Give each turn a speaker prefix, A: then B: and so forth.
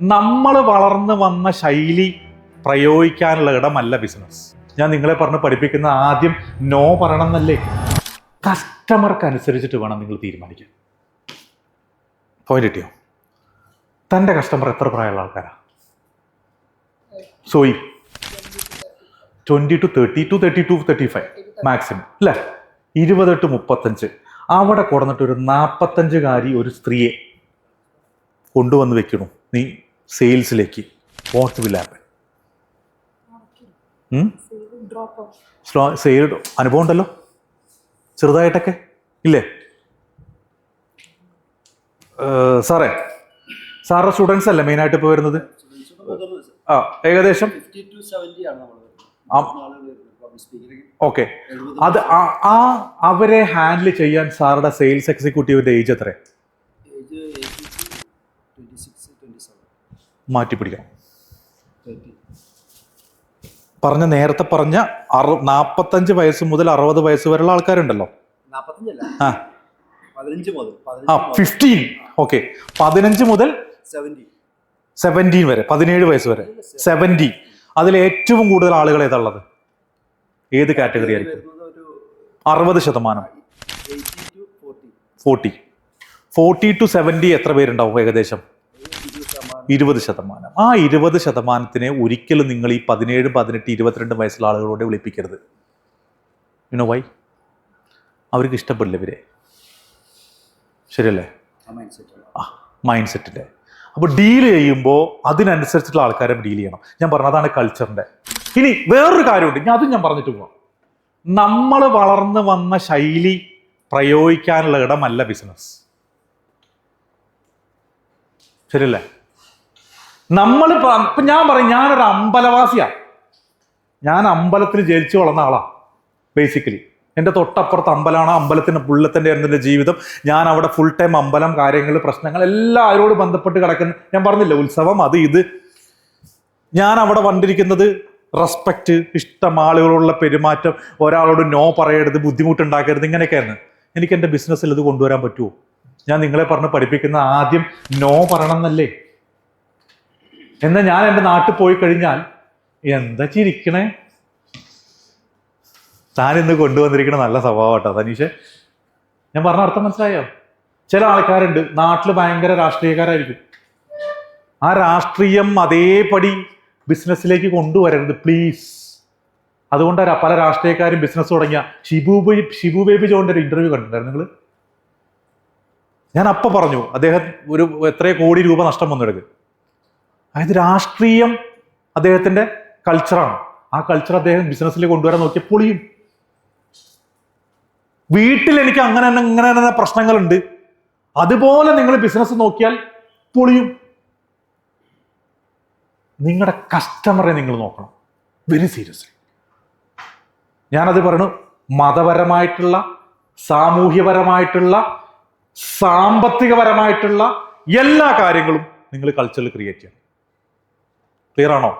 A: നമ്മൾ വളർന്നു വന്ന ശൈലി പ്രയോഗിക്കാനുള്ള ഇടമല്ല ബിസിനസ്. ഞാൻ നിങ്ങളെ പറഞ്ഞ് പഠിപ്പിക്കുന്ന ആദ്യം നോ പറയണം എന്നല്ലേ. കസ്റ്റമർക്ക് അനുസരിച്ചിട്ട് വേണം നിങ്ങൾ തീരുമാനിക്കാൻ. പോയിന്റ് കിട്ടിയോ? തൻ്റെ കസ്റ്റമർ എത്ര പ്രായമുള്ള ആൾക്കാരാ? സോയി 20 to 30 to 32 35 മാക്സിമം അല്ലേ? 20 to 35. അവിടെ കൊടുന്നിട്ട് ഒരു 45-കാരി ഒരു സ്ത്രീയെ കൊണ്ടുവന്ന് വെക്കണു നീ സെയിൽസിലേക്ക്. What will happen? സെയിൽ അനുഭവം ഉണ്ടല്ലോ ചെറുതായിട്ടൊക്കെ ഇല്ലേ? സാറുടെ സ്റ്റുഡൻസ് അല്ലേ മെയിനായിട്ട് ഇപ്പോൾ വരുന്നത്? ഏകദേശം ഓക്കെ. അത് അവരെ ഹാൻഡിൽ ചെയ്യാൻ സാറുടെ സെയിൽസ് എക്സിക്യൂട്ടീവിന്റെ ഏജ് എത്ര? മാറ്റിപ്പിടിക്കണം. നേരത്തെ പറഞ്ഞ 45 വയസ്സ് മുതൽ 60 വയസ്സ് വരെയുള്ള ആൾക്കാരുണ്ടല്ലോ. 15 ഓക്കെ. 15 മുതൽ 17 വരെ, 17 വയസ്സ് വരെ 70. അതിൽ ഏറ്റവും കൂടുതൽ ആളുകൾ ഏതാണുള്ളത്? ഏത് കാറ്റഗറി ആയിരിക്കും? 60%. 40 to 70 എത്ര പേരുണ്ടാവും ഏകദേശം? 20%. ആ 20%-നെ ഒരിക്കലും നിങ്ങൾ ഈ 17, 18, 22 വയസ്സുള്ള ആളുകളോട് വിളിപ്പിക്കരുത്. You know Y? അവർക്ക് ഇഷ്ടപ്പെടില്ല ഇവരെ. ശരിയല്ലേ? മൈൻഡ് സെറ്റിന്റെ. അപ്പോൾ ഡീൽ ചെയ്യുമ്പോൾ അതിനനുസരിച്ചിട്ടുള്ള ആൾക്കാരെ ഡീൽ ചെയ്യണം. ഞാൻ പറഞ്ഞത് അതാണ് കൾച്ചറിന്റെ. ഇനി വേറൊരു കാര്യമുണ്ട്, അതും ഞാൻ പറഞ്ഞിട്ട് പോവാം. നമ്മൾ വളർന്നു വന്ന ശൈലി പ്രയോഗിക്കാനുള്ള ഇടമല്ല ബിസിനസ്. ശരിയല്ലേ? ഇപ്പം ഞാൻ പറയും, ഞാനൊരു അമ്പലവാസിയാണ്. ഞാൻ അമ്പലത്തിൽ ജനിച്ചു വളർന്ന ആളാ ബേസിക്കലി. എൻ്റെ തൊട്ടപ്പുറത്ത് അമ്പലമാണ്. അമ്പലത്തിൻ്റെ പുള്ളത്തിൻ്റെ ആയിരുന്നു എൻ്റെ ജീവിതം. ഞാൻ അവിടെ ഫുൾ ടൈം അമ്പലം, കാര്യങ്ങൾ, പ്രശ്നങ്ങൾ എല്ലാം അവരോട് ബന്ധപ്പെട്ട് കിടക്കുന്നു. ഞാൻ പറഞ്ഞില്ല, ഉത്സവം, അത് ഇത്. ഞാൻ അവിടെ വന്നിരിക്കുന്നത് റെസ്പെക്റ്റ്, ഇഷ്ടം, ആളുകളുള്ള പെരുമാറ്റം, ഒരാളോട് നോ പറയരുത്, ബുദ്ധിമുട്ടുണ്ടാക്കരുത്, ഇങ്ങനെയൊക്കെയായിരുന്നു. എനിക്ക് എൻ്റെ ബിസിനസ്സിൽ ഇത് കൊണ്ടുവരാൻ പറ്റുമോ? ഞാൻ നിങ്ങളെ പറഞ്ഞ് പഠിപ്പിക്കുന്ന ആദ്യം നോ പറയണം എന്നല്ലേ. എന്നാൽ ഞാൻ എൻ്റെ നാട്ടിൽ പോയി കഴിഞ്ഞാൽ എന്താ ചിരിക്കണേ? താൻ ഇന്ന് കൊണ്ടുവന്നിരിക്കണ നല്ല സ്വഭാവം കേട്ടോ തനീഷ്. ഞാൻ പറഞ്ഞ അർത്ഥം മനസ്സിലായോ? ചില ആൾക്കാരുണ്ട് നാട്ടിൽ ഭയങ്കര രാഷ്ട്രീയക്കാരായിരിക്കും. ആ രാഷ്ട്രീയം അതേപടി ബിസിനസ്സിലേക്ക് കൊണ്ടുവരരുത് പ്ലീസ്. അതുകൊണ്ടാണ് പല രാഷ്ട്രീയക്കാരും ബിസിനസ് തുടങ്ങിയ ഷിബു ബേബി ജോണിന്റെ ഒരു ഇന്റർവ്യൂ കണ്ടിട്ടുണ്ടായിരുന്നു നിങ്ങൾ? ഞാൻ അപ്പം പറഞ്ഞു, അദ്ദേഹം ഒരു എത്രയോ കോടി രൂപ നഷ്ടം വന്നെടുക്കും. അതായത് രാഷ്ട്രീയം അദ്ദേഹത്തിന്റെ കൾച്ചറാണ്. ആ കൾച്ചർ അദ്ദേഹം ബിസിനസ്സിലേക്ക് കൊണ്ടുവരാൻ നോക്കിയ പൊളിയും. വീട്ടിൽ എനിക്ക് അങ്ങനെ പ്രശ്നങ്ങളുണ്ട്, അതുപോലെ നിങ്ങൾ ബിസിനസ് നോക്കിയാൽ പൊളിയും. നിങ്ങളുടെ കസ്റ്റമറെ നിങ്ങൾ നോക്കണം വെരി സീരിയസ്ലി. ഞാനത് പറയണു. മതപരമായിട്ടുള്ള, സാമൂഹ്യപരമായിട്ടുള്ള, സാമ്പത്തികപരമായിട്ടുള്ള എല്ലാ കാര്യങ്ങളും നിങ്ങൾ കൾച്ചറിൽ ക്രിയേറ്റ് ചെയ്യണം. ക്ലിയർ ആണോ?